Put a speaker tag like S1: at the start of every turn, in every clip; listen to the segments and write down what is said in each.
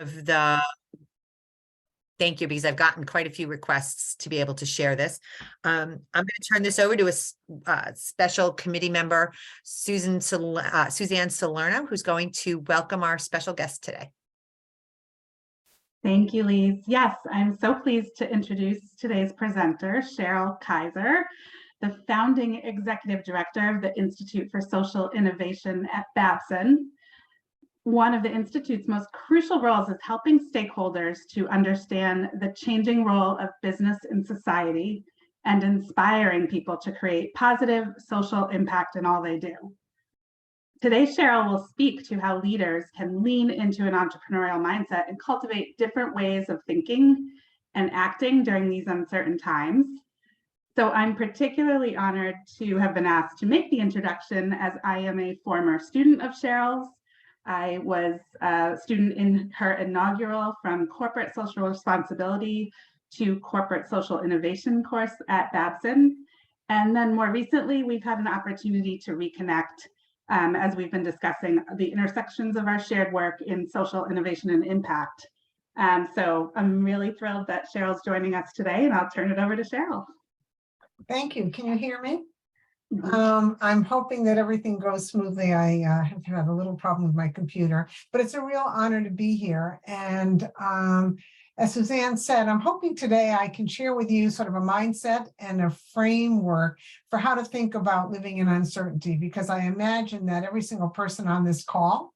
S1: of the, thank you, because I've gotten quite a few requests to be able to share this. I'm going to turn this over to a special committee member, Suzanne Salerno, who's going to welcome our special guest today.
S2: Thank you, Lise. Yes, I'm so pleased to introduce today's presenter, Cheryl Kiser, the founding executive director of the Institute for Social Innovation at Babson. One of the Institute's most crucial roles is helping stakeholders to understand the changing role of business in society and inspiring people to create positive social impact in all they do. Today, Cheryl will speak to how leaders can lean into an entrepreneurial mindset and cultivate different ways of thinking and acting during these uncertain times. So I'm particularly honored to have been asked to make the introduction, as I am a former student of Cheryl's. I was a student in her inaugural From Corporate Social Responsibility to Corporate Social Innovation course at Babson. And then more recently, we've had an opportunity to reconnect as we've been discussing the intersections of our shared work in social innovation and impact. So I'm really thrilled that Cheryl's joining us today, and I'll turn it over to Cheryl.
S3: Thank you. Can you hear me? I'm hoping that everything goes smoothly. I have had a little problem with my computer, but it's a real honor to be here. And as Suzanne said, I'm hoping today I can share with you sort of a mindset and a framework for how to think about living in uncertainty, because I imagine that every single person on this call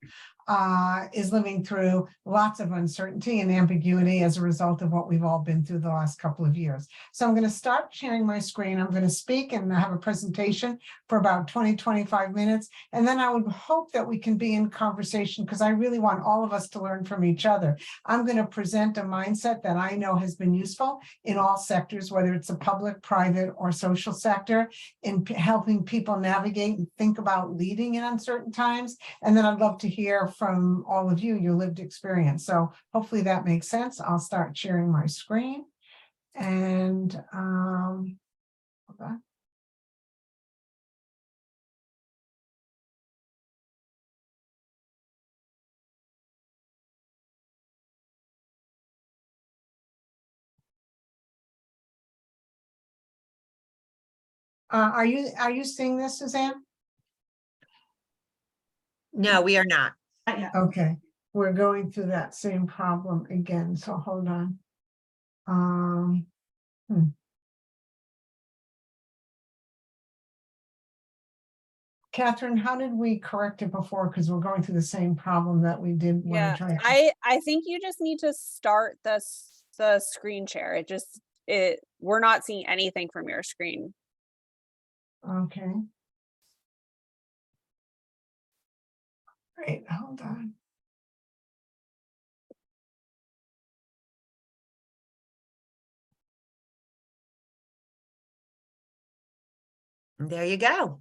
S3: is living through lots of uncertainty and ambiguity as a result of what we've all been through the last couple of years. So I'm going to start sharing my screen. I'm going to speak and have a presentation for about 20-25 minutes. And then I would hope that we can be in conversation, because I really want all of us to learn from each other. I'm going to present a mindset that I know has been useful in all sectors, whether it's the public, private, or social sector, in helping people navigate and think about leading in uncertain times. And then I'd love to hear from all of you, your lived experience. So hopefully that makes sense. I'll start sharing my screen. And hold on. Are you seeing this, Suzanne?
S1: No, we are not.
S2: Yeah.
S3: Okay, we're going through that same problem again, so hold on. Catherine, how did we correct it before? Because we're going through the same problem that we did when we tried.
S4: I think you just need to start the screen share. We're not seeing anything from your screen.
S3: Okay. Great, hold on.
S1: There you go.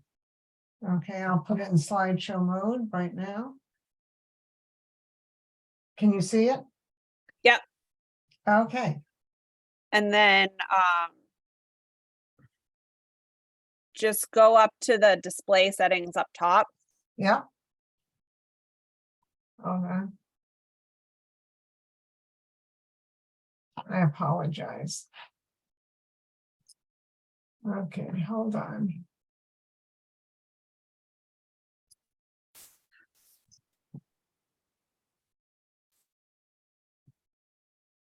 S3: Okay, I'll put it in slideshow mode right now. Can you see it?
S4: Yep.
S3: Okay.
S4: And then just go up to the display settings up top.
S3: Yep. Hold on. I apologize. Okay, hold on.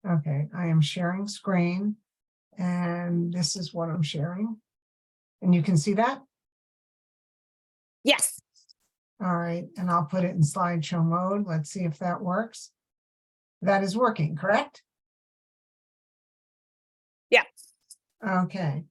S3: Okay, I am sharing screen, and this is what I'm sharing. And you can see that?
S4: Yes.
S3: All right, and I'll put it in slideshow mode. Let's see if that works. That is working, correct?
S4: Yeah.
S3: Okay.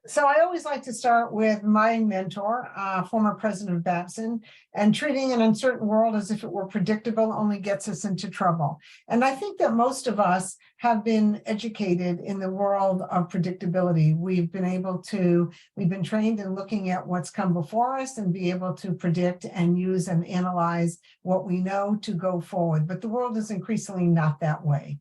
S3: So I always like to start with my mentor, former president of Babson, and treating an uncertain world as if it were predictable only gets us into trouble. And I think that most of us have been educated in the world of predictability. We've been trained in looking at what's come before us and be able to predict and use and analyze what we know to go forward. But the world is increasingly not that way.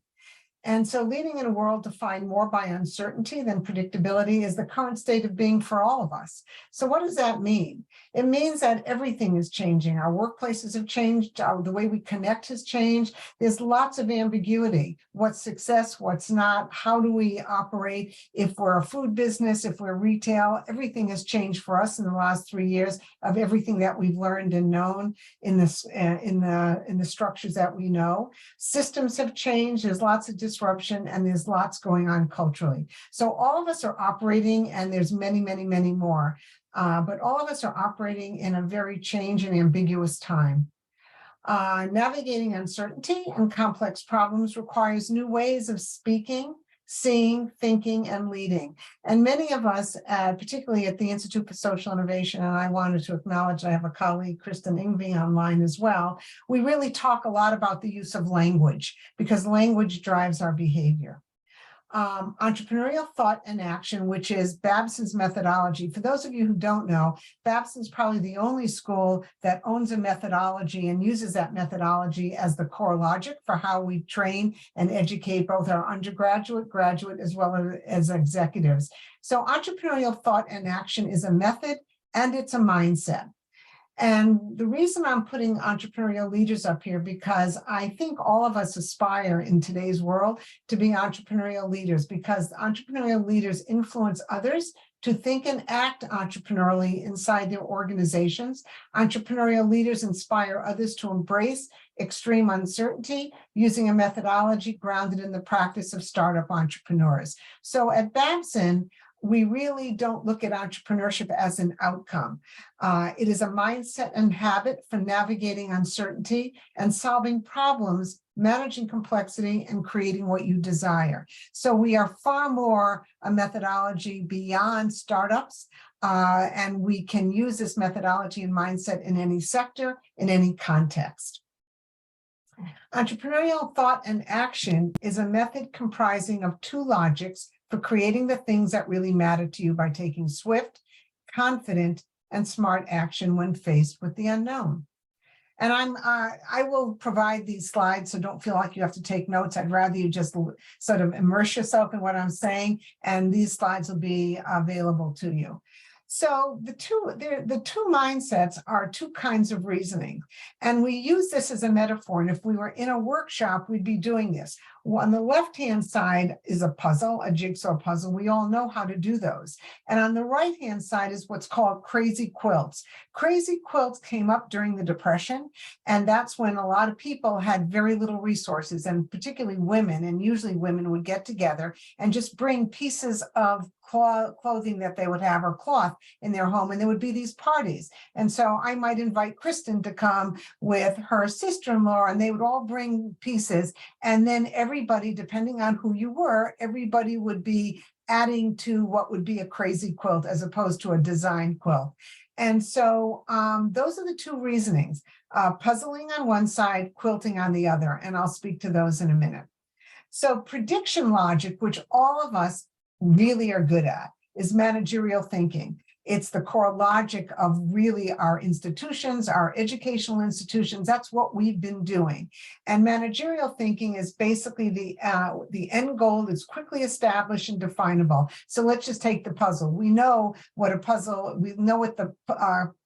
S3: And so leading in a world defined more by uncertainty than predictability is the current state of being for all of us. So what does that mean? It means that everything is changing. Our workplaces have changed. The way we connect has changed. There's lots of ambiguity. What's success? What's not? How do we operate? If we're a food business, if we're retail, everything has changed for us in the last 3 years of everything that we've learned and known in this in the structures that we know. Systems have changed. There's lots of disruption, and there's lots going on culturally. So all of us are operating, and there's many, many, many more. But all of us are operating in a very changed and ambiguous time. Navigating uncertainty and complex problems requires new ways of speaking, seeing, thinking, and leading. And many of us, particularly at the Institute for Social Innovation, and I wanted to acknowledge I have a colleague, Kristen Ingve, online as well, we really talk a lot about the use of language because language drives our behavior. Entrepreneurial thought and action, which is Babson's methodology. For those of you who don't know, Babson's probably the only school that owns a methodology and uses that methodology as the core logic for how we train and educate both our undergraduate, graduate, as well as executives. So entrepreneurial thought and action is a method and it's a mindset. And the reason I'm putting entrepreneurial leaders up here, because I think all of us aspire in today's world to be entrepreneurial leaders, because entrepreneurial leaders influence others to think and act entrepreneurially inside their organizations. Entrepreneurial leaders inspire others to embrace extreme uncertainty using a methodology grounded in the practice of startup entrepreneurs. So at Babson, we really don't look at entrepreneurship as an outcome. It is a mindset and habit for navigating uncertainty and solving problems, managing complexity, and creating what you desire. So we are far more a methodology beyond startups, and we can use this methodology and mindset in any sector, in any context. Entrepreneurial thought and action is a method comprising of two logics for creating the things that really matter to you by taking swift, confident, and smart action when faced with the unknown. And I will provide these slides, so don't feel like you have to take notes. I'd rather you just sort of immerse yourself in what I'm saying, and these slides will be available to you. So the two mindsets are two kinds of reasoning. And we use this as a metaphor. And if we were in a workshop, we'd be doing this. On the left-hand side is a puzzle, a jigsaw puzzle. We all know how to do those. And on the right-hand side is what's called crazy quilts. Crazy quilts came up during the Depression. And that's when a lot of people had very little resources, and particularly women, and usually women would get together and just bring pieces of clothing that they would have or cloth in their home, and there would be these parties. And so I might invite Kristen to come with her sister-in-law, and they would all bring pieces, and then everybody, depending on who you were, everybody would be adding to what would be a crazy quilt as opposed to a design quilt. And so those are the two reasonings, puzzling on one side, quilting on the other, and I'll speak to those in a minute. So prediction logic, which all of us really are good at, is managerial thinking. It's the core logic of really our institutions, our educational institutions. That's what we've been doing. And managerial thinking is basically the end goal is quickly established and definable. So let's just take the puzzle. We know what a puzzle, we know what the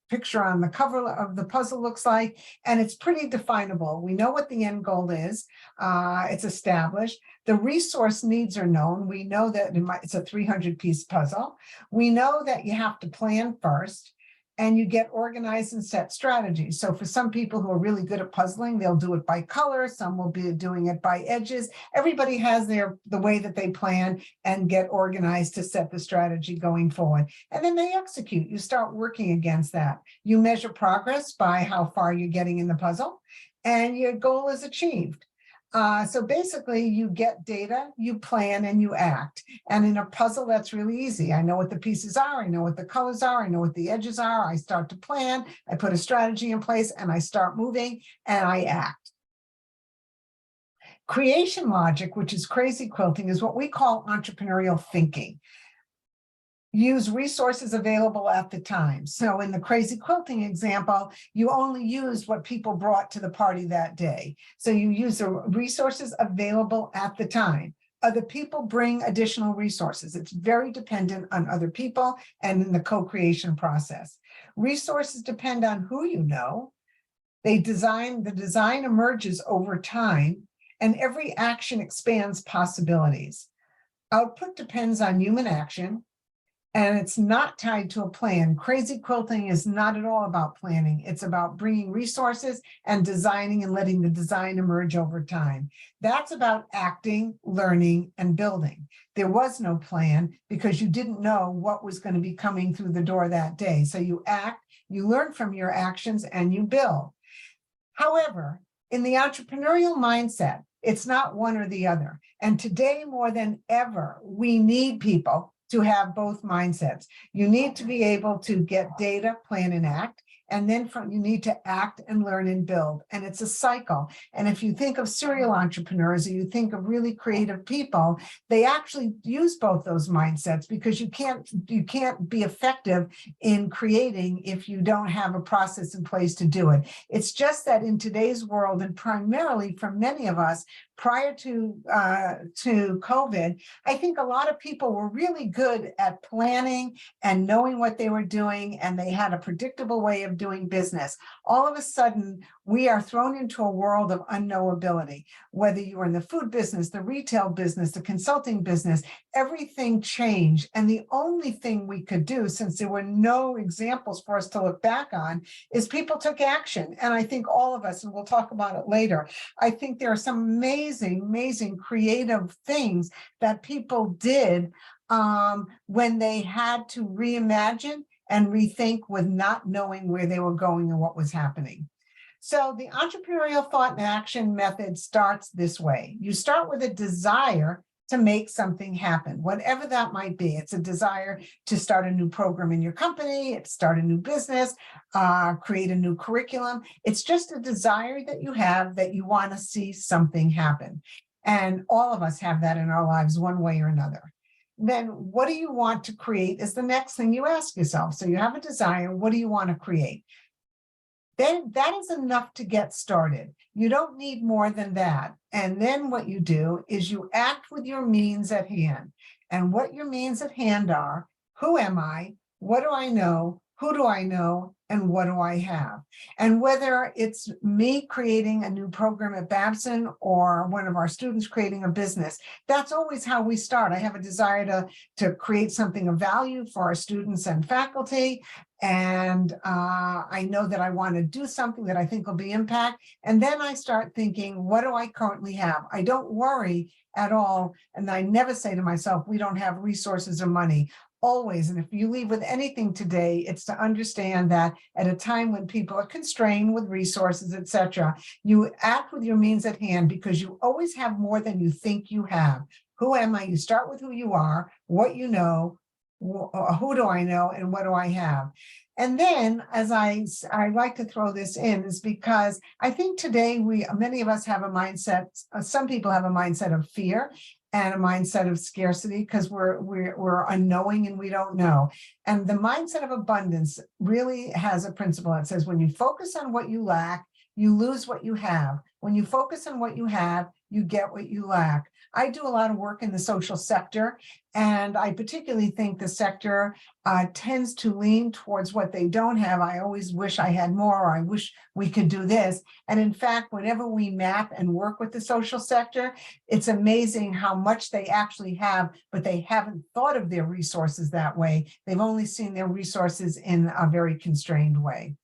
S3: picture on the cover of the puzzle looks like, and it's pretty definable. We know what the end goal is. It's established. The resource needs are known. We know that it's a 300-piece puzzle. We know that you have to plan first, and you get organized and set strategies. So for some people who are really good at puzzling, they'll do it by color. Some will be doing it by edges. Everybody has the way that they plan and get organized to set the strategy going forward. And then they execute. You start working against that. You measure progress by how far you're getting in the puzzle, and your goal is achieved. So basically you get data, you plan, and you act. And in a puzzle, that's really easy. I know what the pieces are. I know what the colors are. I know what the edges are. I start to plan. I put a strategy in place, and I start moving, and I act. Creation logic, which is crazy quilting, is what we call entrepreneurial thinking. use resources available at the time. So in the crazy quilting example, you only used what people brought to the party that day. So you use the resources available at the time. Other people bring additional resources. It's very dependent on other people and in the co-creation process. Resources depend on who you know. The design emerges over time, and every action expands possibilities. Output depends on human action, and it's not tied to a plan. Crazy quilting is not at all about planning. It's about bringing resources and designing and letting the design emerge over time. That's about acting, learning, and building. There was no plan because you didn't know what was going to be coming through the door that day. So you act, you learn from your actions, and you build. However, in the entrepreneurial mindset, it's not one or the other. And today, more than ever, we need people to have both mindsets. You need to be able to get data, plan, and act. And then you need to act and learn and build. And it's a cycle. And if you think of serial entrepreneurs, or you think of really creative people, they actually use both those mindsets, because you can't be effective in creating if you don't have a process in place to do it. It's just that in today's world, and primarily for many of us, prior to COVID, I think a lot of people were really good at planning and knowing what they were doing, and they had a predictable way of doing business. All of a sudden, we are thrown into a world of unknowability. Whether you were in the food business, the retail business, the consulting business, everything changed. And the only thing we could do, since there were no examples for us to look back on, is people took action. And I think all of us, and we'll talk about it later, I think there are some amazing creative things that people did when they had to reimagine and rethink with not knowing where they were going and what was happening. So the entrepreneurial thought and action method starts this way. You start with a desire to make something happen, whatever that might be. It's a desire to start a new program in your company, start a new business, create a new curriculum. It's just a desire that you have, that you want to see something happen. And all of us have that in our lives one way or another. Then what do you want to create is the next thing you ask yourself. So you have a desire, what do you want to create? Then that is enough to get started. You don't need more than that. And then what you do is you act with your means at hand. And what your means at hand are: who am I? What do I know? Who do I know? And what do I have? And whether it's me creating a new program at Babson or one of our students creating a business, that's always how we start. I have a desire to create something of value for our students and faculty. And I know that I want to do something that I think will be impact. And then I start thinking, what do I currently have? I don't worry at all. And I never say to myself, we don't have resources or money. Always. And if you leave with anything today, it's to understand that at a time when people are constrained with resources, etc., you act with your means at hand, because you always have more than you think you have. Who am I? You start with who you are, what you know, who do I know, and what do I have? And then, as I like to throw this in, is because I think today many of us have a mindset, some people have a mindset of fear and a mindset of scarcity, because we're unknowing and we don't know. And the mindset of abundance really has a principle that says, when you focus on what you lack, you lose what you have. When you focus on what you have, you get what you lack. I do a lot of work in the social sector, and I particularly think the sector tends to lean towards what they don't have. I always wish I had more, or I wish we could do this. And in fact, whenever we map and work with the social sector, it's amazing how much they actually have, but they haven't thought of their resources that way. They've only seen their resources in a very constrained way.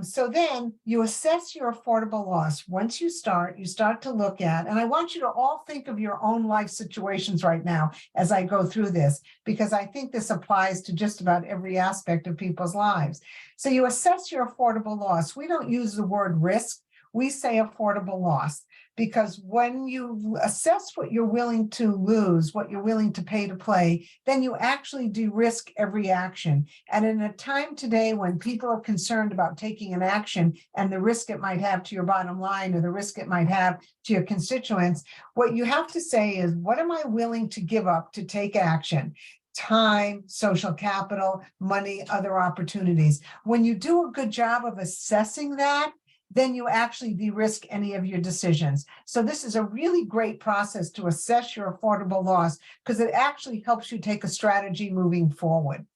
S3: So then you assess your affordable loss. Once you start to look at, and I want you to all think of your own life situations right now as I go through this, because I think this applies to just about every aspect of people's lives. So you assess your affordable loss. We don't use the word risk. We say affordable loss, because when you assess what you're willing to lose, what you're willing to pay to play, then you actually de-risk every action. And in a time today when people are concerned about taking an action and the risk it might have to your bottom line, or the risk it might have to your constituents, what you have to say is, what am I willing to give up to take action? time, social capital, money, other opportunities. When you do a good job of assessing that, then you actually de-risk any of your decisions. So this is a really great process to assess your affordable loss because it actually helps you take a strategy moving forward.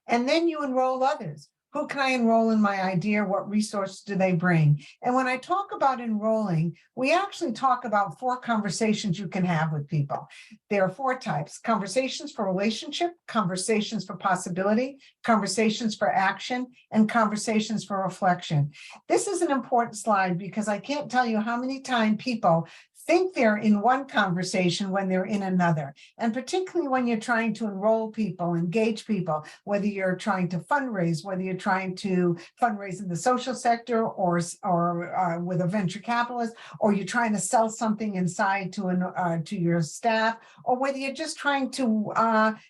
S3: And then you enroll others. Who can I enroll in my idea? What resources do they bring? And when I talk about enrolling, we actually talk about 4 conversations you can have with people. There are 4 types: conversations for relationship, conversations for possibility, conversations for action, and conversations for reflection. This is an important slide because I can't tell you how many times people think they're in one conversation when they're in another. And particularly when you're trying to enroll people, engage people, whether you're trying to fundraise, whether you're trying to fundraise in the social sector or with a venture capitalist, or you're trying to sell something inside to your staff, or whether you're just trying to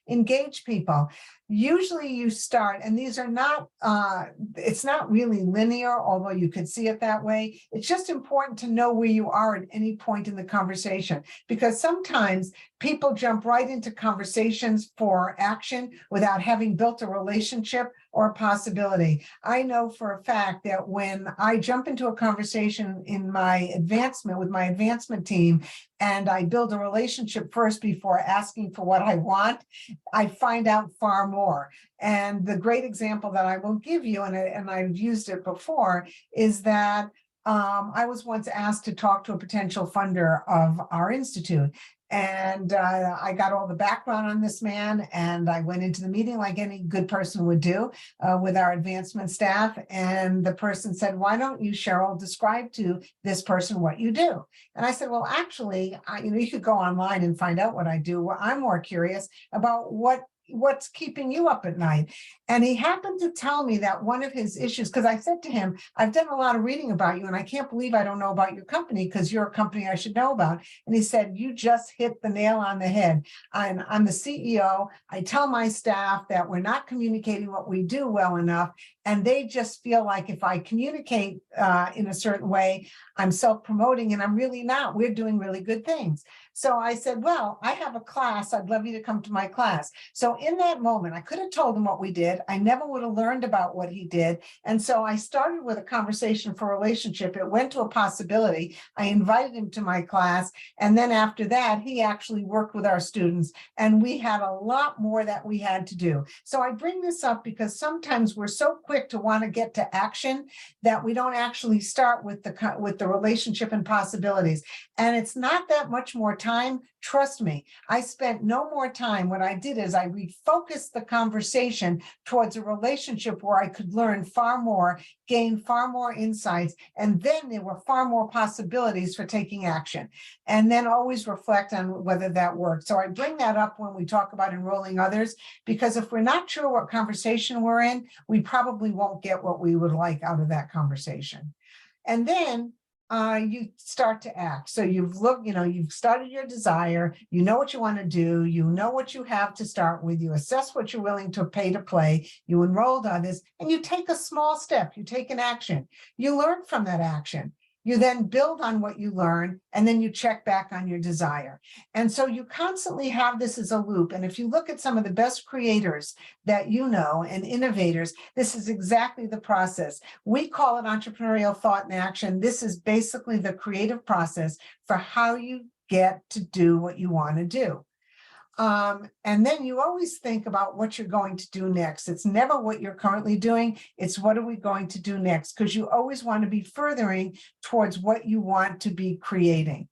S3: engage people. Usually you start, and these are not, it's not really linear, although you could see it that way. It's just important to know where you are at any point in the conversation, because sometimes people jump right into conversations for action without having built a relationship or a possibility. I know for a fact that when I jump into a conversation in my advancement with my advancement team, and I build a relationship first before asking for what I want, I find out far more. And the great example that I will give you, and I've used it before, is that I was once asked to talk to a potential funder of our institute. And I got all the background on this man, and I went into the meeting like any good person would do with our advancement staff. And the person said, "Why don't you, Cheryl, describe to this person what you do?" And I said, "Well, actually, you could go online and find out what I do. Well, I'm more curious about what's keeping you up at night." And he happened to tell me that one of his issues, because I said to him, "I've done a lot of reading about you, and I can't believe I don't know about your company because you're a company I should know about." And he said, "You just hit the nail on the head. I'm the CEO. I tell my staff that we're not communicating what we do well enough, and they just feel like if I communicate in a certain way, I'm self-promoting, and I'm really not. We're doing really good things." So I said, "Well, I have a class. I'd love you to come to my class." So in that moment, I could have told him what we did. I never would have learned about what he did. And so I started with a conversation for relationship. It went to a possibility. I invited him to my class. And then after that, he actually worked with our students. And we had a lot more that we had to do. So I bring this up because sometimes we're so quick to want to get to action that we don't actually start with the relationship and possibilities. And it's not that much more time. Trust me, I spent no more time. What I did is I refocused the conversation towards a relationship where I could learn far more, gain far more insights, and then there were far more possibilities for taking action. And then always reflect on whether that worked. So I bring that up when we talk about enrolling others, because if we're not sure what conversation we're in, we probably won't get what we would like out of that conversation. And then you start to act. So you've started your desire, you know what you want to do, you know what you have to start with, you assess what you're willing to pay to play, you enrolled others, and you take a small step, you take an action, you learn from that action. You then build on what you learn, and then you check back on your desire. And so you constantly have this as a loop. And if you look at some of the best creators that you know and innovators, this is exactly the process. We call it entrepreneurial thought and action. This is basically the creative process for how you get to do what you want to do. And then you always think about what you're going to do next. It's never what you're currently doing. It's what are we going to do next? Because you always want to be furthering towards what you want to be creating.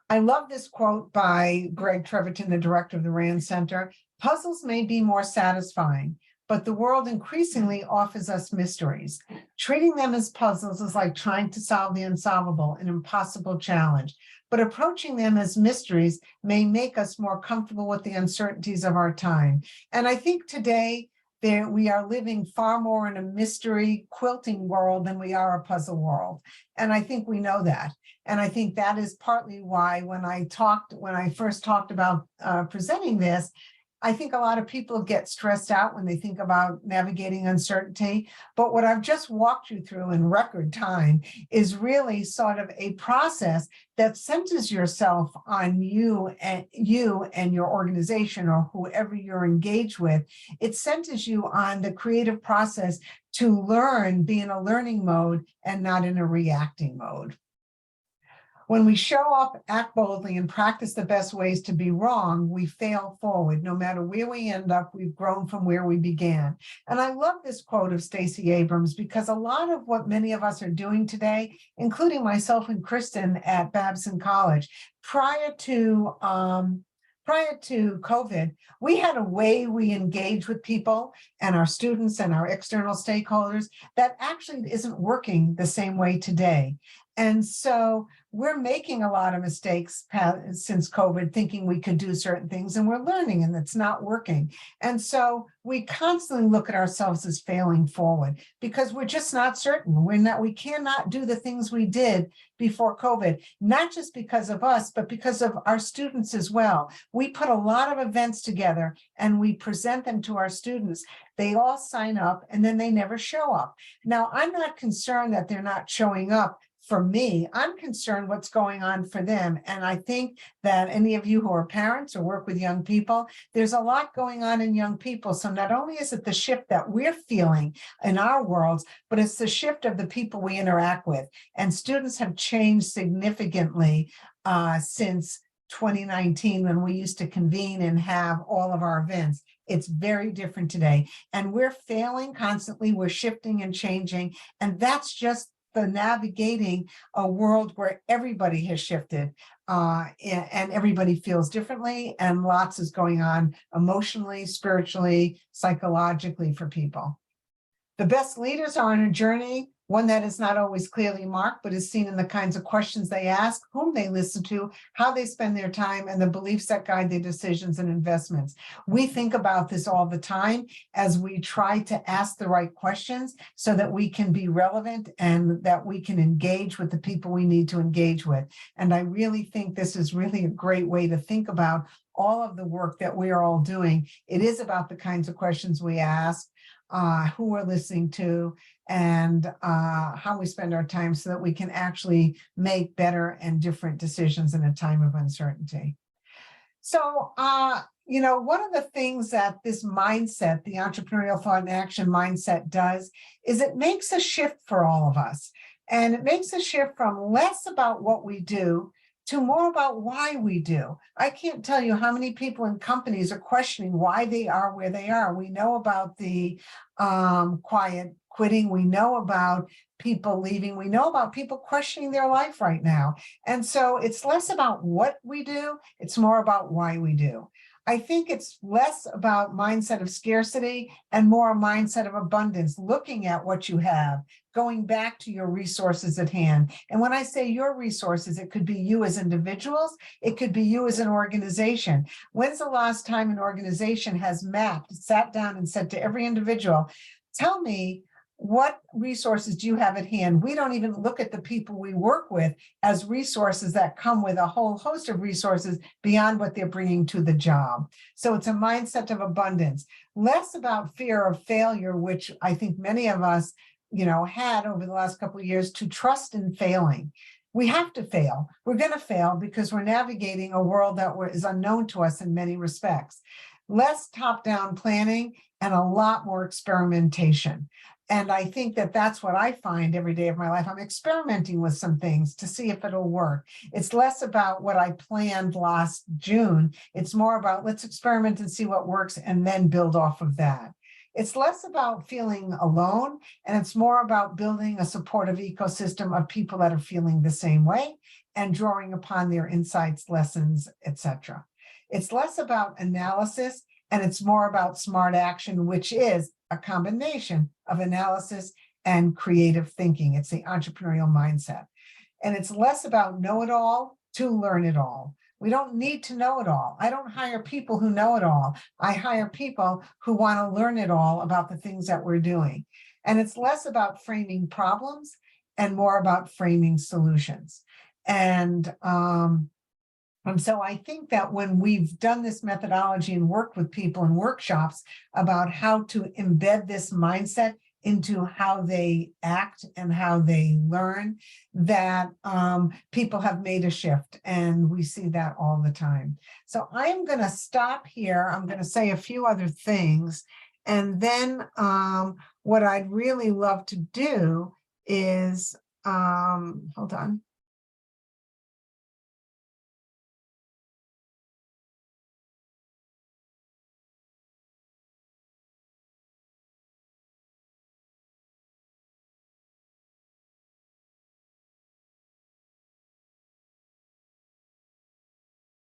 S3: I love this quote by Greg Treverton, the director of the Rand Center. "Puzzles may be more satisfying, but the world increasingly offers us mysteries. Treating them as puzzles is like trying to solve the unsolvable, an impossible challenge. But approaching them as mysteries may make us more comfortable with the uncertainties of our time." And I think today we are living far more in a mystery quilting world than we are a puzzle world. And I think we know that. And I think that is partly why when I first talked about presenting this, I think a lot of people get stressed out when they think about navigating uncertainty. But what I've just walked you through in record time is really sort of a process that centers yourself on you and your organization or whoever you're engaged with. It centers you on the creative process to learn, be in a learning mode and not in a reacting mode. When we show up, act boldly, and practice the best ways to be wrong, we fail forward. No matter where we end up, we've grown from where we began. And I love this quote of Stacey Abrams because a lot of what many of us are doing today, including myself and Kristen at Babson College, prior to COVID, we had a way we engage with people and our students and our external stakeholders that actually isn't working the same way today. And so we're making a lot of mistakes since COVID, thinking we could do certain things, and we're learning and it's not working. And so we constantly look at ourselves as failing forward because we're just not certain. We cannot do the things we did before COVID, not just because of us, but because of our students as well. We put a lot of events together and we present them to our students. They all sign up and then they never show up. Now, I'm not concerned that they're not showing up. For me, I'm concerned what's going on for them. And I think that any of you who are parents or work with young people, there's a lot going on in young people. So not only is it the shift that we're feeling in our worlds, but it's the shift of the people we interact with. And students have changed significantly since 2019 when we used to convene and have all of our events. It's very different today. And we're failing constantly. We're shifting and changing. And that's just the navigating a world where everybody has shifted and everybody feels differently and lots is going on emotionally, spiritually, psychologically for people. The best leaders are on a journey, one that is not always clearly marked, but is seen in the kinds of questions they ask, whom they listen to, how they spend their time, and the beliefs that guide their decisions and investments. We think about this all the time as we try to ask the right questions so that we can be relevant and that we can engage with the people we need to engage with. And I really think this is really a great way to think about all of the work that we are all doing. It is about the kinds of questions we ask, who we're listening to, and how we spend our time so that we can actually make better and different decisions in a time of uncertainty. So, one of the things that this mindset, the entrepreneurial thought and action mindset does, is it makes a shift for all of us. And it makes a shift from less about what we do to more about why we do. I can't tell you how many people in companies are questioning why they are where they are. We know about the quiet quitting. We know about people leaving. We know about people questioning their life right now. And so it's less about what we do. It's more about why we do. I think it's less about mindset of scarcity and more a mindset of abundance, looking at what you have, going back to your resources at hand. And when I say your resources, it could be you as individuals, it could be you as an organization. When's the last time an organization has sat down and said to every individual, tell me, what resources do you have at hand? We don't even look at the people we work with as resources that come with a whole host of resources beyond what they're bringing to the job. So it's a mindset of abundance, less about fear of failure, which I think many of us, had over the last couple of years, to trust in failing. We have to fail. We're going to fail because we're navigating a world that is unknown to us in many respects. Less top-down planning and a lot more experimentation. And I think that that's what I find every day of my life. I'm experimenting with some things to see if it'll work. It's less about what I planned last June. It's more about let's experiment and see what works and then build off of that. It's less about feeling alone, and it's more about building a supportive ecosystem of people that are feeling the same way and drawing upon their insights, lessons, etc. It's less about analysis, and it's more about smart action, which is a combination of analysis and creative thinking. It's the entrepreneurial mindset. And it's less about know-it-all to learn it all. We don't need to know it all. I don't hire people who know it all. I hire people who want to learn it all about the things that we're doing. And it's less about framing problems and more about framing solutions. And So I think that when we've done this methodology and worked with people in workshops about how to embed this mindset into how they act and how they learn, that people have made a shift, and we see that all the time. So I'm going to stop here. I'm going to say a few other things, and then what I'd really love to do is, hold on.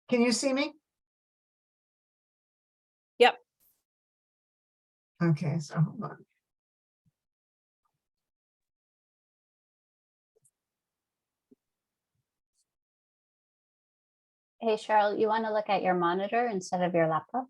S3: Can you see me?
S4: Yep.
S3: Okay, so hold on.
S5: Hey, Cheryl, you want to look at your monitor instead of your laptop?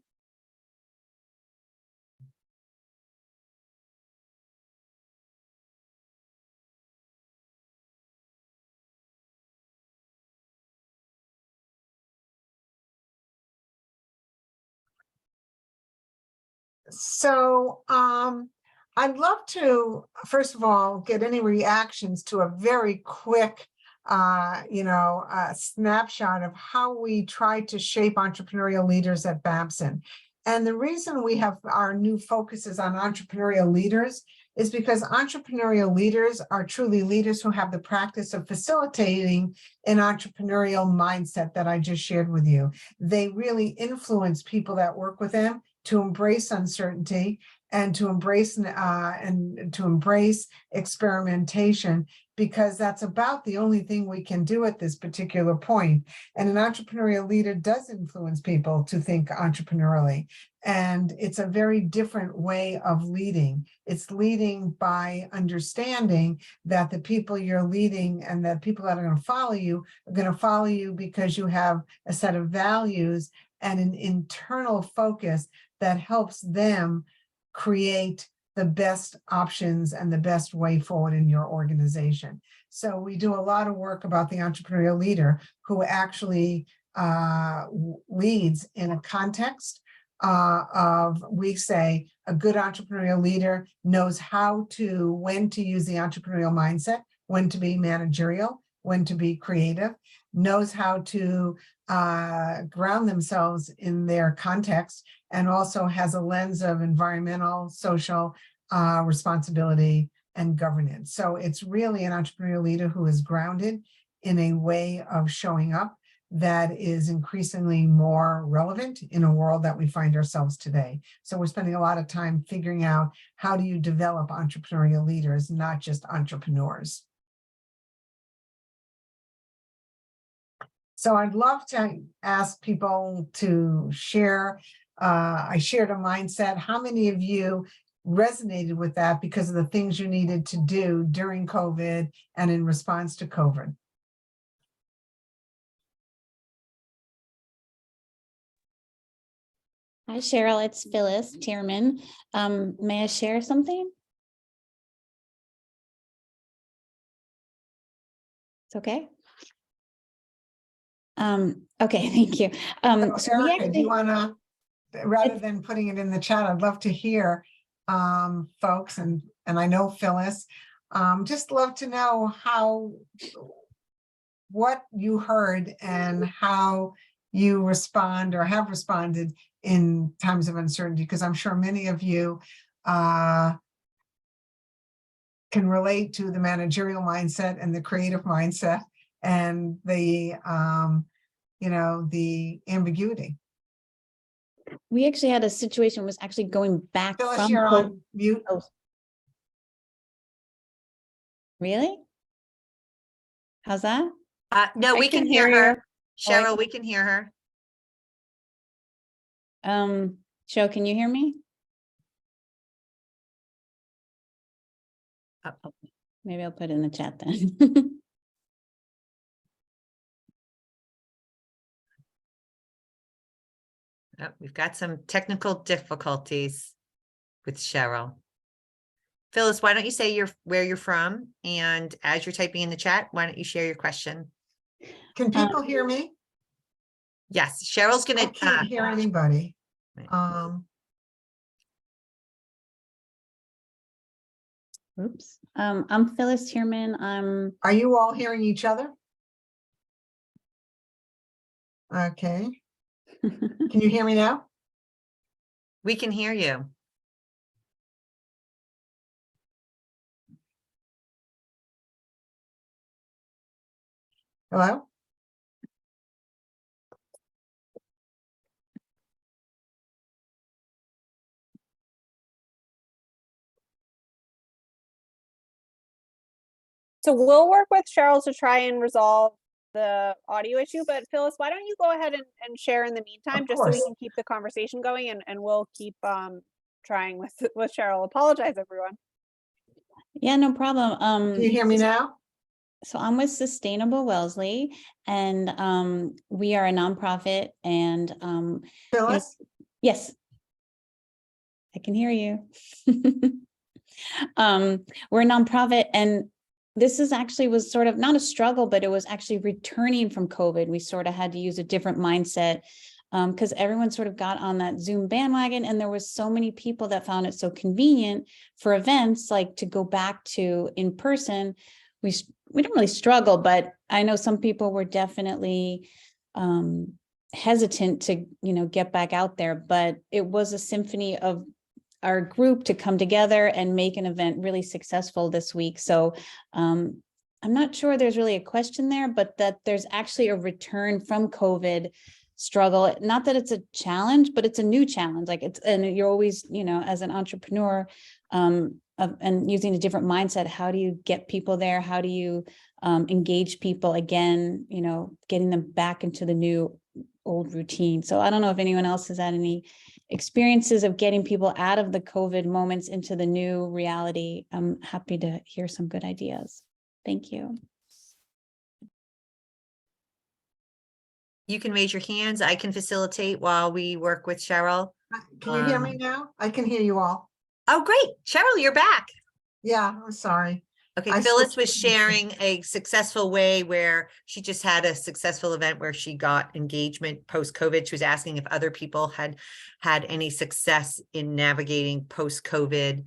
S3: So I'd love to, first of all, get any reactions to a very quick snapshot of how we try to shape entrepreneurial leaders at Babson. And the reason we have our new focuses on entrepreneurial leaders is because entrepreneurial leaders are truly leaders who have the practice of facilitating an entrepreneurial mindset that I just shared with you. They really influence people that work with them to embrace uncertainty and to embrace experimentation, because that's about the only thing we can do at this particular point. And an entrepreneurial leader does influence people to think entrepreneurially. And it's a very different way of leading. It's leading by understanding that the people you're leading and the people that are going to follow you are going to follow you because you have a set of values and an internal focus that helps them create the best options and the best way forward in your organization. So we do a lot of work about the entrepreneurial leader who actually leads in a context of, we say, a good entrepreneurial leader knows when to use the entrepreneurial mindset, when to be managerial, when to be creative, knows how to ground themselves in their context, and also has a lens of environmental, social responsibility and governance. So it's really an entrepreneurial leader who is grounded in a way of showing up that is increasingly more relevant in a world that we find ourselves today. So we're spending a lot of time figuring out, how do you develop entrepreneurial leaders, not just entrepreneurs. So I'd love to ask people to share. I shared a mindset. How many of you resonated with that because of the things you needed to do during COVID and in response to COVID?
S5: Hi, Cheryl, it's Phyllis Tierman. May I share something? It's okay. Okay, thank you. So we
S3: Erica, do you
S5: actually,
S3: want to, rather than putting it in the chat, I'd love to hear folks, and I know Phyllis, just love to know what you heard and how you respond or have responded in times of uncertainty, because I'm sure many of you can relate to the managerial mindset and the creative mindset and the the ambiguity.
S5: we actually had a situation was actually going back
S3: Phyllis,
S5: from
S3: you're on mute.
S5: Oh. Really? How's that?
S1: No, we can hear her. Cheryl,
S5: Oh,
S1: we can hear her.
S5: Cheryl, can you hear me?
S1: Oh,
S5: Maybe I'll put it in the chat then.
S1: oh, we've got some technical difficulties with Cheryl. Phyllis, why don't you say where you're from? And as you're typing in the chat, why don't you share your question?
S3: Can people hear me?
S1: Yes, Cheryl's
S3: I
S1: gonna,
S3: can't hear anybody.
S1: right.
S5: Oops. I'm Phyllis Tierman. I'm
S3: Are you all hearing each other? Okay. Can you hear me now?
S1: We can hear you.
S3: Hello?
S4: So we'll work with Cheryl to try and resolve the audio issue, but Phyllis, why don't you go ahead and share in the meantime,
S3: Of
S4: just so we
S3: course.
S4: can keep the conversation going, and we'll keep trying with Cheryl. Apologize, everyone.
S5: yeah, no problem.
S3: Can you hear me now?
S5: So I'm with Sustainable Wellesley, and we are a nonprofit, and
S3: Phyllis?
S5: yes, I can hear you. We're a nonprofit, and this is actually was sort of not a struggle, but it was actually returning from COVID. We sort of had to use a different mindset because everyone sort of got on that Zoom bandwagon, and there was so many people that found it so convenient for events like to go back to in person. We didn't really struggle, but I know some people were definitely hesitant to, get back out there, but it was a symphony of our group to come together and make an event really successful this week. So I'm not sure there's really a question there, but that there's actually a return from COVID struggle. Not that it's a challenge, but it's a new challenge. And you're always, as an entrepreneur, and using a different mindset, how do you get people there? How do you engage people again, getting them back into the new old routine? So I don't know if anyone else has had any experiences of getting people out of the COVID moments into the new reality. I'm happy to hear some good ideas. Thank you.
S1: You can raise your hands. I can facilitate while we work with Cheryl.
S3: Can you hear me now? I can hear you all.
S1: Oh, great. Cheryl, you're back.
S3: Yeah, I'm sorry.
S1: Okay,
S3: I
S1: Phyllis
S3: switched
S1: was
S3: to YouTube.
S1: sharing a successful way where she just had a successful event where she got engagement post-COVID. She was asking if other people had had any success in navigating post-COVID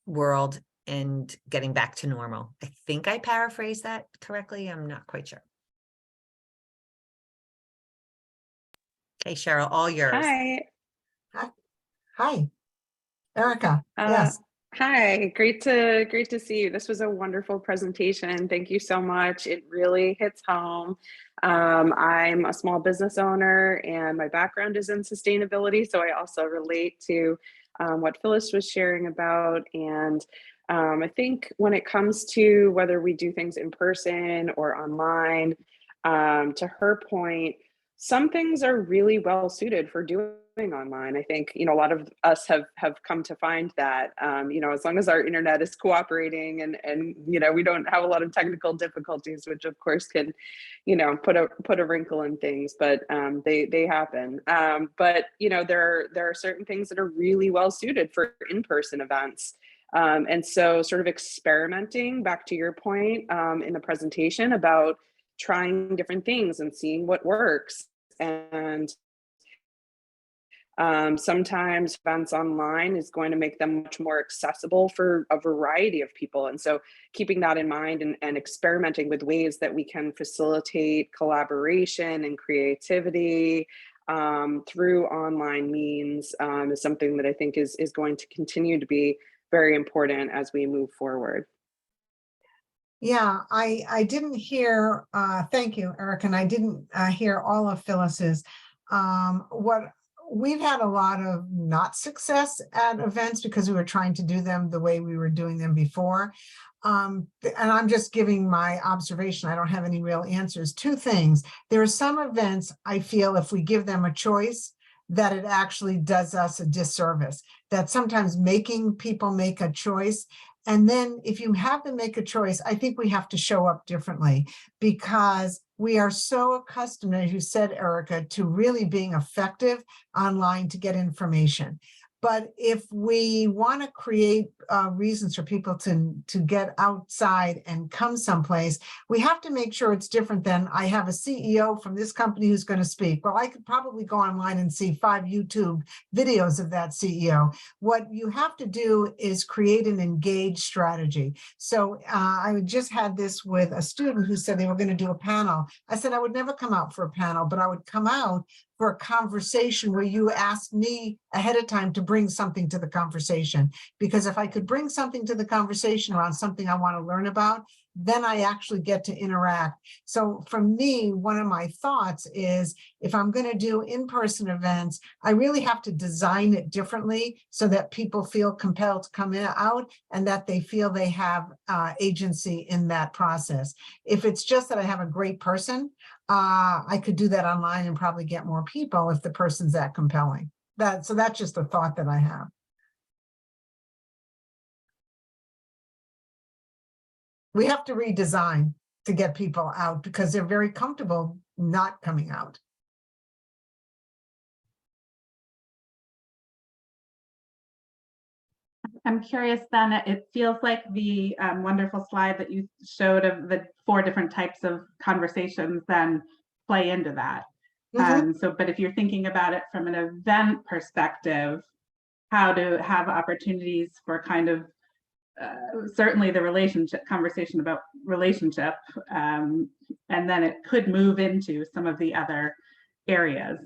S1: world and getting back to normal. I think I paraphrased that correctly. I'm not quite sure. Okay, Cheryl, all yours.
S6: Hi.
S3: Hi, Erica.
S6: Uh,
S3: Yes.
S6: Hi. Great to see you. This was a wonderful presentation. Thank you so much. It really hits home. I'm a small business owner, and my background is in sustainability, so I also relate to what Phyllis was sharing about. And I think when it comes to whether we do things in person or online, to her point, some things are really well suited for doing online. I think, a lot of us have come to find that, as long as our internet is cooperating and we don't have a lot of technical difficulties, which of course can, put a wrinkle in things, but they happen. But there are certain things that are really well suited for in-person events. And so sort of experimenting, back to your point in the presentation about trying different things and seeing what works. And sometimes events online is going to make them much more accessible for a variety of people. And so keeping that in mind and experimenting with ways that we can facilitate collaboration and creativity through online means is something that I think is going to continue to be very important as we move forward.
S3: Yeah, I didn't hear, thank you, Eric, and I didn't hear all of Phyllis's. What we've had a lot of not success at events because we were trying to do them the way we were doing them before. And I'm just giving my observation. I don't have any real answers. Two things. There are some events I feel if we give them a choice, that it actually does us a disservice, that sometimes making people make a choice. And then if you have to make a choice, I think we have to show up differently because we are so accustomed, as you said, Erica, to really being effective online to get information. But if we want to create reasons for people to get outside and come someplace, we have to make sure it's different than I have a CEO from this company who's going to speak. Well, I could probably go online and see 5 YouTube videos of that CEO. What you have to do is create an engaged strategy. So I just had this with a student who said they were going to do a panel. I said I would never come out for a panel, but I would come out for a conversation where you asked me ahead of time to bring something to the conversation. Because if I could bring something to the conversation around something I want to learn about, then I actually get to interact. So for me, one of my thoughts is if I'm going to do in-person events, I really have to design it differently so that people feel compelled to come out and that they feel they have agency in that process. If it's just that I have a great person, I could do that online and probably get more people if the person's that compelling. So that's just a thought that I have. We have to redesign to get people out because they're very comfortable not coming out.
S2: I'm curious then, it feels like the wonderful slide that you showed of the 4 different types of conversations then play into that. But if you're thinking about it from an event perspective, how to have opportunities for kind of certainly the relationship conversation about relationship, and then it could move into some of the other areas.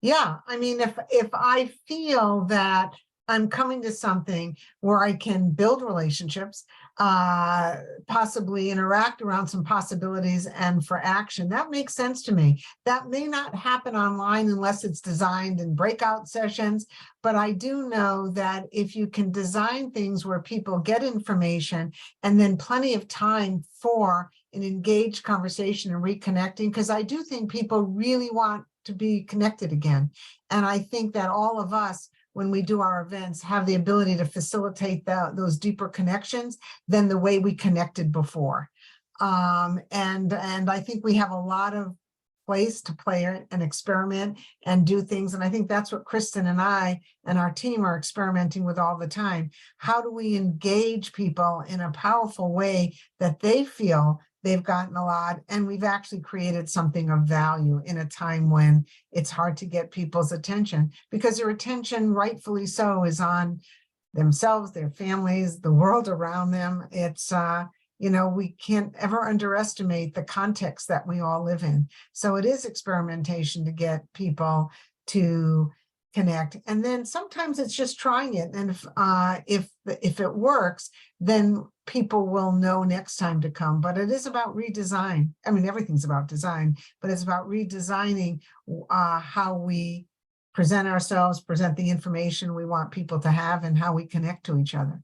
S3: Yeah, I mean, if I feel that I'm coming to something where I can build relationships, possibly interact around some possibilities and for action, that makes sense to me. That may not happen online unless it's designed in breakout sessions, but I do know that if you can design things where people get information and then plenty of time for an engaged conversation and reconnecting, because I do think people really want to be connected again. And I think that all of us, when we do our events, have the ability to facilitate those deeper connections than the way we connected before. And I think we have a lot of place to play and experiment and do things. And I think that's what Kristen and I and our team are experimenting with all the time. How do we engage people in a powerful way that they feel they've gotten a lot, and we've actually created something of value in a time when it's hard to get people's attention, because their attention, rightfully so, is on themselves, their families, the world around them. It's, we can't ever underestimate the context that we all live in. So it is experimentation to get people to connect. And then sometimes it's just trying it. And if it works, then people will know next time to come. But it is about redesign. I mean, everything's about design, but it's about redesigning how we present ourselves, present the information we want people to have, and how we connect to each other.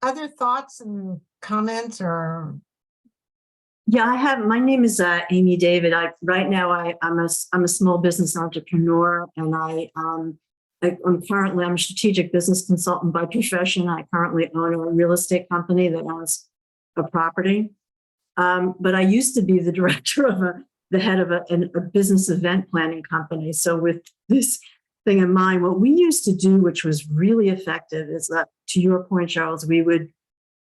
S3: Other thoughts and comments or?
S7: Yeah, my name is Amy David. Right now I'm a small business entrepreneur, and I'm a strategic business consultant by profession. I currently own a real estate company that owns a property. But I used to be the director of the head of a business event planning company. So with this thing in mind, what we used to do, which was really effective, is that, to your point, Charles,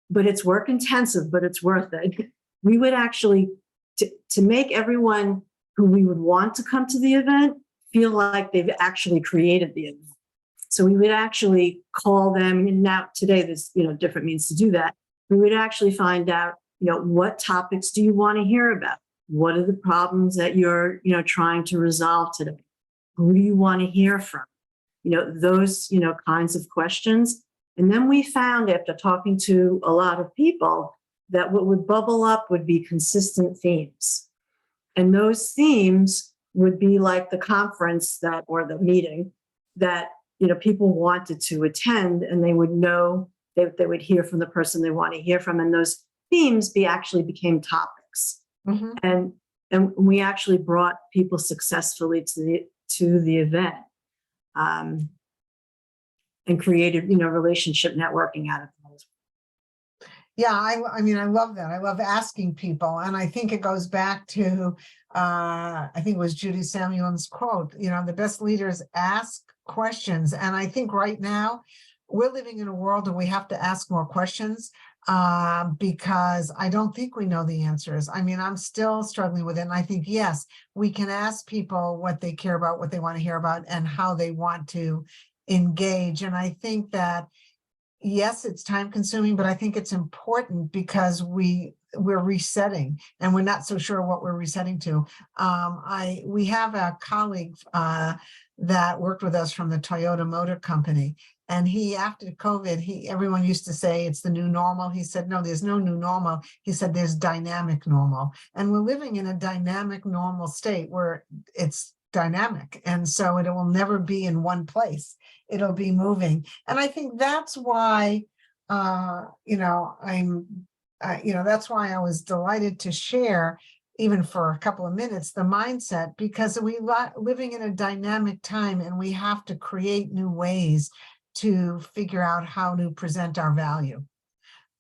S7: but it's work intensive, but it's worth it. We would actually, to make everyone who we would want to come to the event feel like they've actually created the event. So we would actually call them, and now today there's different means to do that. We would actually find out, what topics do you want to hear about? What are the problems that you're trying to resolve today? Who do you want to hear from? Those kinds of questions. And then we found, after talking to a lot of people, that what would bubble up would be consistent themes. And those themes would be like the conference or the meeting that people wanted to attend, and they would know they would hear from the person they want to hear from, and those themes actually became topics. Mm-hmm. And we actually brought people successfully to the event, and created relationship networking out of those.
S3: Yeah, I mean, I love that. I love asking people. And I think it goes back to, I think it was Judy Samuel's quote, the best leaders ask questions. And I think right now we're living in a world where we have to ask more questions because I don't think we know the answers. I mean, I'm still struggling with it. And I think, yes, we can ask people what they care about, what they want to hear about, and how they want to engage. And I think that yes, it's time consuming, but I think it's important because we're resetting and we're not so sure what we're resetting to. We have a colleague that worked with us from the Toyota Motor Company. And after COVID, everyone used to say it's the new normal. He said, no, there's no new normal. He said, there's dynamic normal. And we're living in a dynamic normal state where it's dynamic. And so it will never be in one place. It'll be moving. And I think that's why, that's why I was delighted to share, even for a couple of minutes, the mindset, because living in a dynamic time and we have to create new ways to figure out how to present our value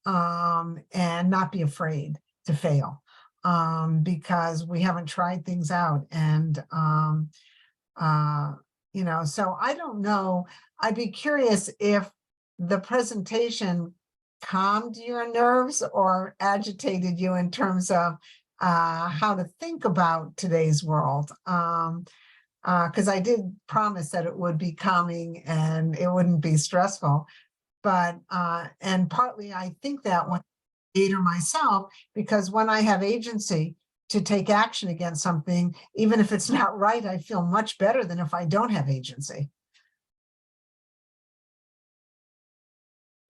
S3: and not be afraid to fail because we haven't tried things out. And, so I don't know. I'd be curious if the presentation calmed your nerves or agitated you in terms of how to think about today's world. Because I did promise that it would be calming and it wouldn't be stressful. But, and partly I think that when leader myself, because when I have agency to take action against something, even if it's not right, I feel much better than if I don't have agency.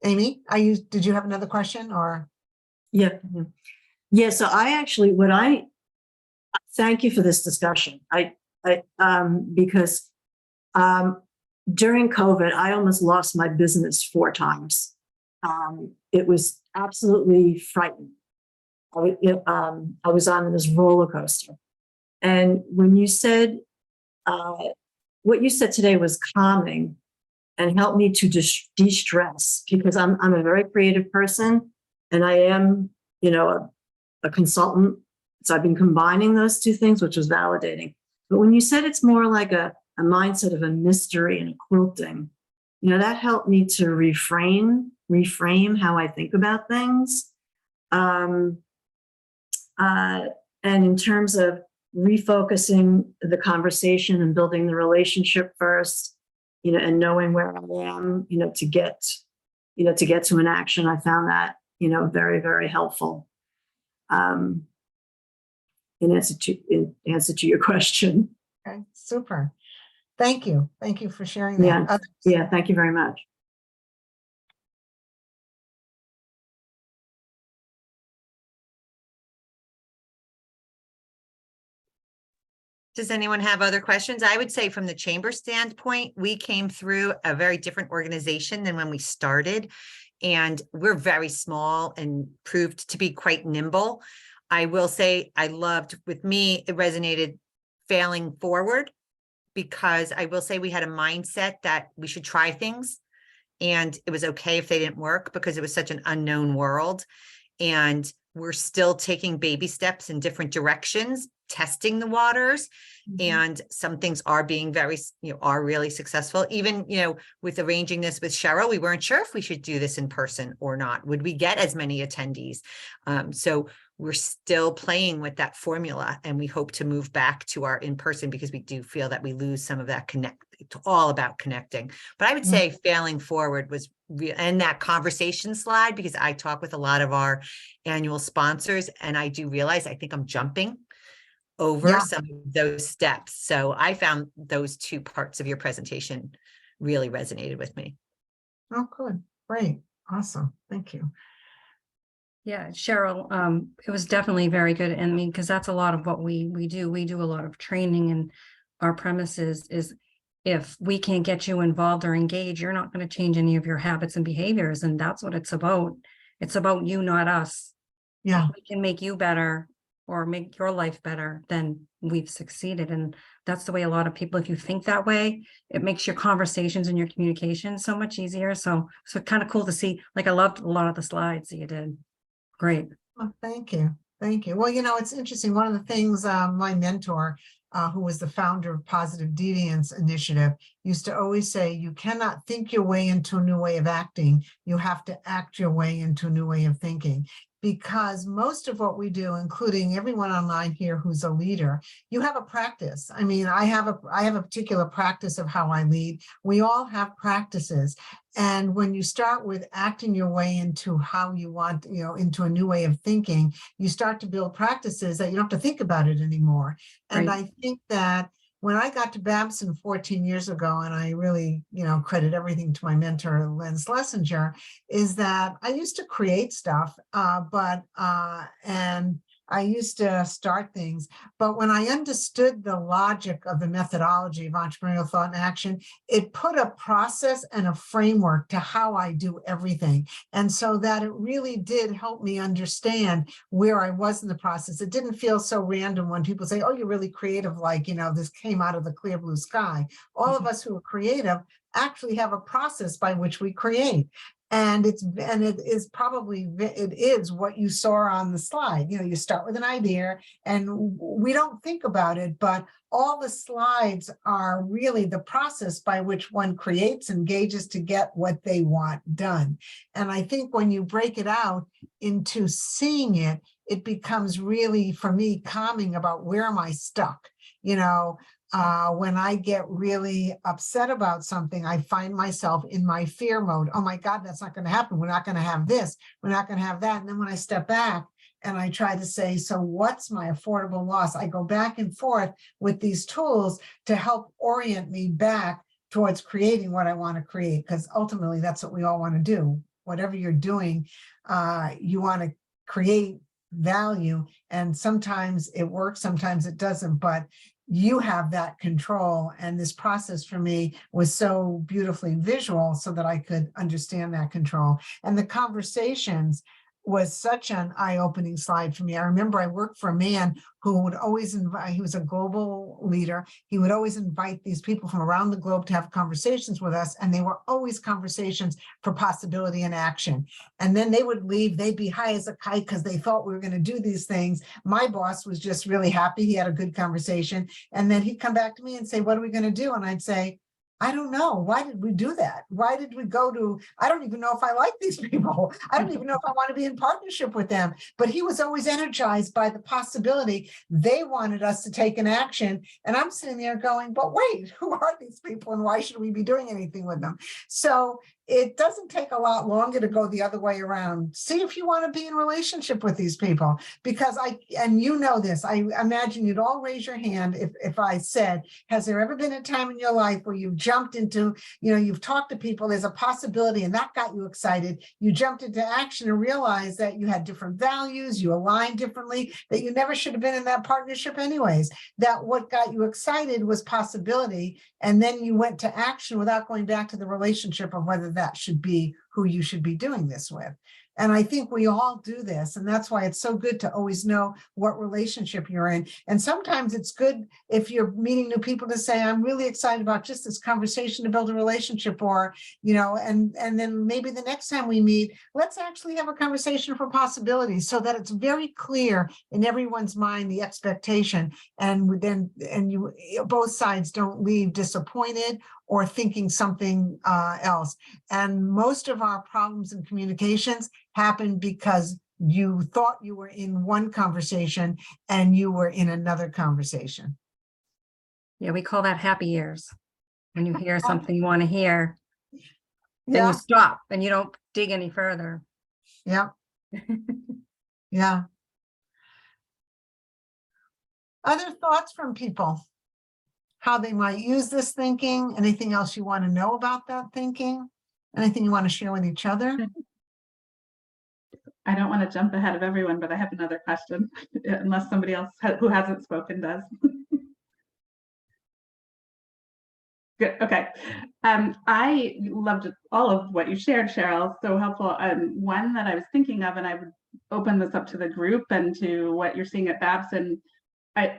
S3: Amy, did you have another question or?
S7: Yeah. Yeah. So thank you for this discussion. Because during COVID, I almost lost my business 4 times. It was absolutely frightening. I was on this roller coaster. And when you said, what you said today was calming and helped me to de-stress, because I'm a very creative person and I am, a consultant. So I've been combining those 2 things, which was validating. But when you said it's more like a mindset of a mystery and a quilting, that helped me to reframe how I think about things. And in terms of refocusing the conversation and building the relationship first, and knowing where I am, to get to an action, I found that, very, very helpful. In answer to your question.
S3: Okay, super. Thank you. Thank you for sharing that.
S7: Yeah, thank you very much.
S1: Does anyone have other questions? I would say from the chamber standpoint, we came through a very different organization than when we started, and we're very small and proved to be quite nimble. I will say with me, it resonated failing forward, because I will say we had a mindset that we should try things and it was okay if they didn't work because it was such an unknown world. And we're still taking baby steps in different directions, testing the waters. And some things are being are really successful. Even, with arranging this with Cheryl, we weren't sure if we should do this in person or not. Would we get as many attendees? So we're still playing with that formula, and we hope to move back to our in-person, because we do feel that we lose some of that it's all about connecting. But I would say failing forward was real, and that conversation slide, because I talk with a lot of our annual sponsors, and I do realize I think I'm jumping over some of those steps. So I found those 2 parts of your presentation really resonated with me.
S3: Oh, good. Great. Awesome. Thank you.
S8: Yeah, Cheryl, it was definitely very good. And I mean, because that's a lot of what we do. We do a lot of training, and our premises is if we can't get you involved or engaged, you're not going to change any of your habits and behaviors. And that's what it's about. It's about you, not us.
S3: Yeah.
S8: If we can make you better or make your life better, then we've succeeded. And that's the way a lot of people, if you think that way, it makes your conversations and your communication so much easier. So kind of cool to see. Like, I loved a lot of the slides that you did. Great.
S3: Oh, thank you. Thank you. Well, you know, it's interesting. One of the things my mentor, who was the founder of Positive Deviance Initiative, used to always say, you cannot think your way into a new way of acting. You have to act your way into a new way of thinking. Because most of what we do, including everyone online here who's a leader, you have a practice. I mean, I have a particular practice of how I lead. We all have practices. And when you start with acting your way into how you want, you know, into a new way of thinking, you start to build practices that you don't have to think about it anymore. And
S8: Right.
S3: I think that when I got to Babson 14 years ago, and I really, you know, credit everything to my mentor, Len Schlesinger, is that I used to create stuff, and I used to start things. But when I understood the logic of the methodology of entrepreneurial thought and action, it put a process and a framework to how I do everything. And so that it really did help me understand where I was in the process. It didn't feel so random when people say, oh, you're really creative, like, you know, this came out of the clear blue sky. All of us who are creative actually have a process by which we create. And it is what you saw on the slide. You know, you start with an idea and we don't think about it, but all the slides are really the process by which one creates, engages to get what they want done. And I think when you break it out into seeing it, it becomes really, for me, calming about where am I stuck? You know, when I get really upset about something, I find myself in my fear mode. Oh my God, that's not going to happen. We're not going to have this. We're not going to have that. And then when I step back and I try to say, so what's my affordable loss? I go back and forth with these tools to help orient me back towards creating what I want to create, because ultimately that's what we all want to do. Whatever you're doing, you want to create value. And sometimes it works, sometimes it doesn't, but you have that control. And this process for me was so beautifully visual so that I could understand that control. And the conversations was such an eye-opening slide for me. I remember I worked for a man who would always invite, he was a global leader. He would always invite these people from around the globe to have conversations with us. And they were always conversations for possibility and action. And then they would leave, they'd be high as a kite because they thought we were going to do these things. My boss was just really happy. He had a good conversation. And then he'd come back to me and say, what are we going to do? And I'd say, I don't know. Why did we do that? Why did we go to, I don't even know if I like these people. I don't even know if I want to be in partnership with them. But he was always energized by the possibility they wanted us to take an action. And I'm sitting there going, but wait, who are these people and why should we be doing anything with them? So it doesn't take a lot longer to go the other way around. See if you want to be in relationship with these people, because and you know this, I imagine you'd all raise your hand if I said, has there ever been a time in your life where you've jumped into, you know, you've talked to people, there's a possibility and that got you excited. You jumped into action and realized that you had different values, you aligned differently, that you never should have been in that partnership anyways, that what got you excited was possibility. And then you went to action without going back to the relationship of whether that should be who you should be doing this with. And I think we all do this. And that's why it's so good to always know what relationship you're in. And sometimes it's good if you're meeting new people to say, I'm really excited about just this conversation to build a relationship, or, you know, and then maybe the next time we meet, let's actually have a conversation for possibilities so that it's very clear in everyone's mind, the expectation. And then, you both sides don't leave disappointed or thinking something else. And most of our problems in communications happen because you thought you were in one conversation and you were in another conversation.
S8: Yeah, we call that happy ears. When you hear something you want to hear, then
S3: Yeah,
S8: you stop and you don't dig any further.
S3: yeah, yeah. Other thoughts from people? How they might use this thinking? Anything else you want to know about that thinking? Anything you want to share with each other?
S2: I don't want to jump ahead of everyone, but I have another question, unless somebody else who hasn't spoken does. Good. Okay. I loved all of what you shared, Cheryl. So helpful. One that I was thinking of, and I would open this up to the group and to what you're seeing at Babson.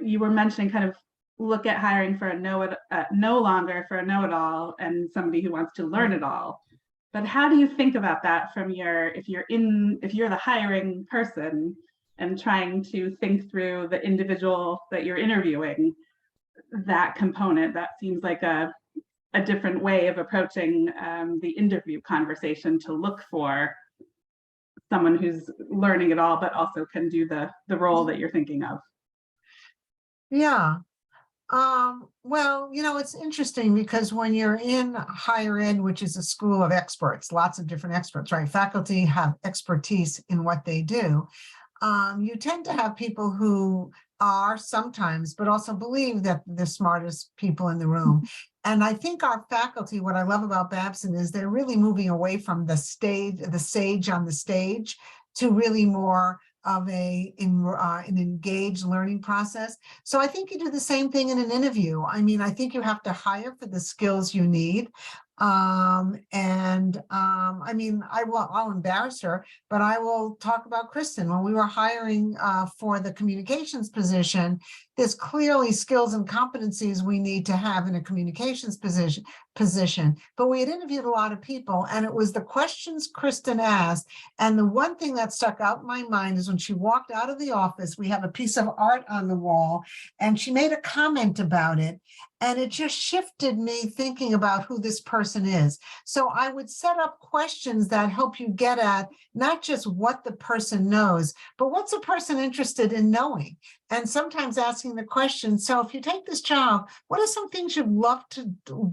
S2: You were mentioning kind of look at hiring for a no longer for a know-it-all and somebody who wants to learn it all. But how do you think about that from if you're the hiring person and trying to think through the individual that you're interviewing, that component, that seems like a different way of approaching the interview conversation to look for someone who's learning it all, but also can do the role that you're thinking of.
S3: Yeah. Well, it's interesting because when you're in higher ed, which is a school of experts, lots of different experts, right? Faculty have expertise in what they do. You tend to have people who are sometimes, but also believe that the smartest people in the room. And I think our faculty, what I love about Babson is they're really moving away from the sage on the stage to really more of an engaged learning process. So I think you do the same thing in an interview. I mean, I think you have to hire for the skills you need. I mean, I'll embarrass her, but I will talk about Kristen. When we were hiring for the communications position, there's clearly skills and competencies we need to have in a communications position, but we had interviewed a lot of people, and it was the questions Kristen asked. And the one thing that stuck out in my mind is when she walked out of the office, we have a piece of art on the wall, and she made a comment about it. And it just shifted me thinking about who this person is. So I would set up questions that help you get at not just what the person knows, but what's a person interested in knowing? And sometimes asking the question, so if you take this job, what are some things you'd love to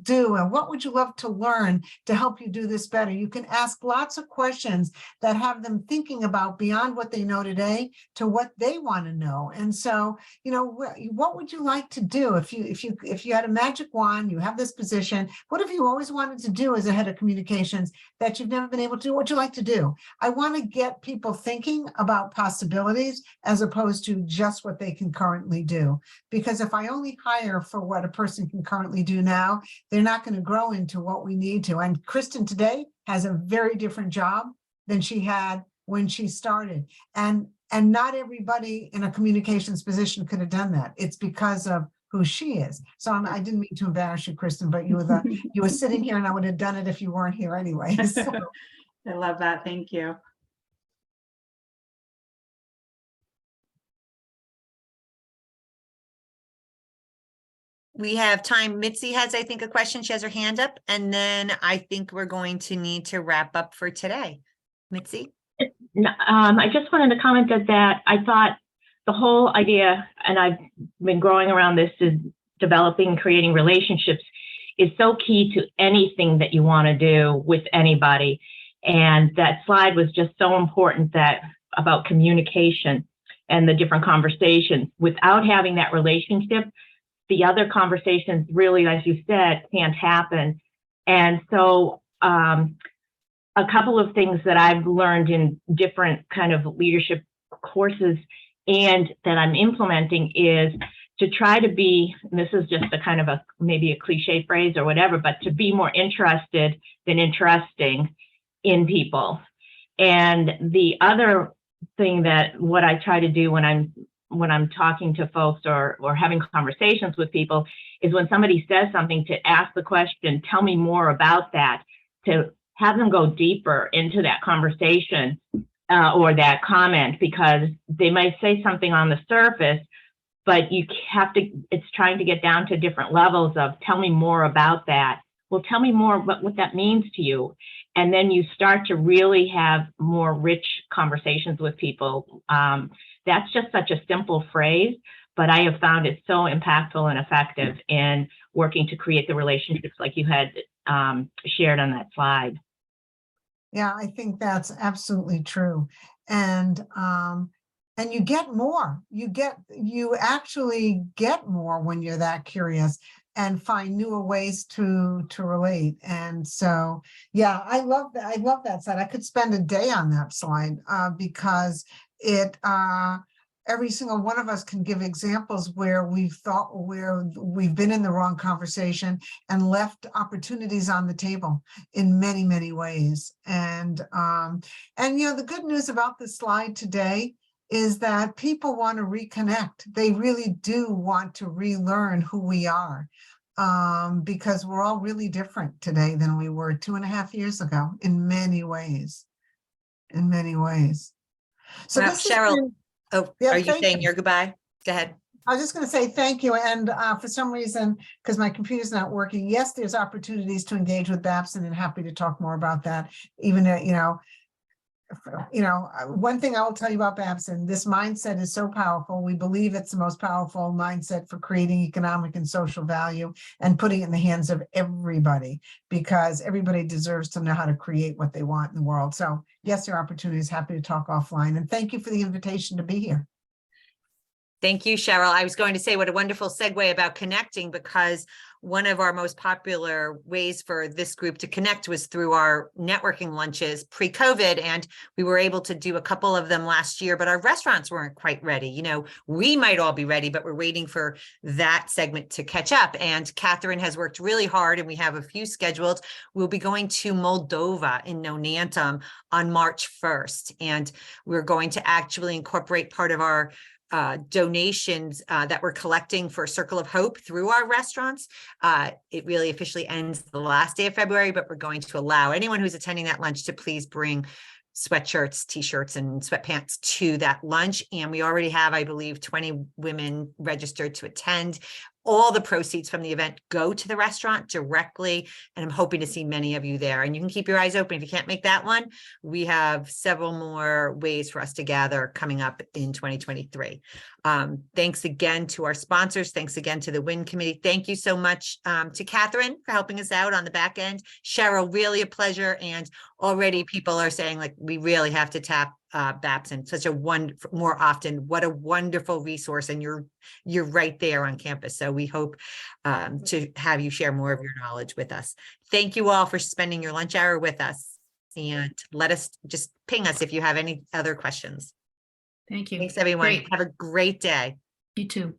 S3: do? And what would you love to learn to help you do this better? You can ask lots of questions that have them thinking about beyond what they know today to what they want to know. And so, what would you like to do if you had a magic wand, you have this position, what have you always wanted to do as a head of communications that you've never been able to do? What would you like to do? I want to get people thinking about possibilities as opposed to just what they can currently do. Because if I only hire for what a person can currently do now, they're not going to grow into what we need to. And Kristen today has a very different job than she had when she started. And not everybody in a communications position could have done that. It's because of who she is. So I didn't mean to embarrass you, Kristen, but you were sitting here, and I would have done it if you weren't here anyway. So.
S2: I love that. Thank you.
S1: We have time. Mitzi has, I think, a question. She has her hand up, and then I think we're going to need to wrap up for today. Mitzi?
S9: I just wanted to comment that I thought the whole idea, and I've been growing around this, is developing, creating relationships is so key to anything that you want to do with anybody. And that slide was just so important, that about communication and the different conversations. Without having that relationship, the other conversations really, as you said, can't happen. And so a couple of things that I've learned in different kind of leadership courses and that I'm implementing is to try to be, and this is just a kind of maybe a cliche phrase or whatever, but to be more interested than interesting in people. And the other thing that what I try to do when I'm talking to folks or having conversations with people is when somebody says something, to ask the question, tell me more about that, to have them go deeper into that conversation or that comment, because they might say something on the surface, but you have to, it's trying to get down to different levels of tell me more about that. Well, tell me more about what that means to you. And then you start to really have more rich conversations with people. That's just such a simple phrase, but I have found it so impactful and effective in working to create the relationships like you had shared on that slide.
S3: Yeah, I think that's absolutely true. And you get more. You actually get more when you're that curious and find newer ways to relate. And so, yeah, I love that. I love that slide. I could spend a day on that slide because it every single one of us can give examples where we've been in the wrong conversation and left opportunities on the table in many, many ways. And the good news about this slide today is that people want to reconnect. They really do want to relearn who we are. because we're all really different today than we were 2.5 years ago in many ways. In many ways. So
S1: Wow,
S3: this has
S1: Cheryl,
S3: been-
S1: oh,
S3: Yeah,
S1: are you
S3: thank
S1: saying
S3: you.
S1: your goodbye? Go ahead.
S3: I was just going to say thank you. And for some reason, because my computer's not working, yes, there's opportunities to engage with Babson, and happy to talk more about that. Even, one thing I will tell you about Babson, this mindset is so powerful. We believe it's the most powerful mindset for creating economic and social value and putting it in the hands of everybody, because everybody deserves to know how to create what they want in the world. So yes, there are opportunities. Happy to talk offline. And thank you for the invitation to be here.
S1: Thank you, Cheryl. I was going to say what a wonderful segue about connecting, because one of our most popular ways for this group to connect was through our networking lunches pre-COVID. And we were able to do a couple of them last year, but our restaurants weren't quite ready. You know, we might all be ready, but we're waiting for that segment to catch up. And Catherine has worked really hard, and we have a few scheduled. We'll be going to Moldova in Nonantum on March 1st. And we're going to actually incorporate part of our donations that we're collecting for Circle of Hope through our restaurants. It really officially ends the last day of February, but we're going to allow anyone who's attending that lunch to please bring sweatshirts, t-shirts, and sweatpants to that lunch. And we already have, I believe, 20 women registered to attend. All the proceeds from the event go to the restaurant directly, and I'm hoping to see many of you there. And you can keep your eyes open. If you can't make that one, we have several more ways for us to gather coming up in 2023. Thanks again to our sponsors. Thanks again to the WIN committee. Thank you so much to Catherine for helping us out on the back end. Cheryl, really a pleasure. And already people are saying, like, we really have to tap Babson, such a more often. What a wonderful resource, and you're right there on campus. So we hope to have you share more of your knowledge with us. Thank you all for spending your lunch hour with us, and let us just ping us if you have any other questions.
S10: Thank you.
S1: Thanks, everyone.
S10: Great.
S1: Have a great day.
S10: You too.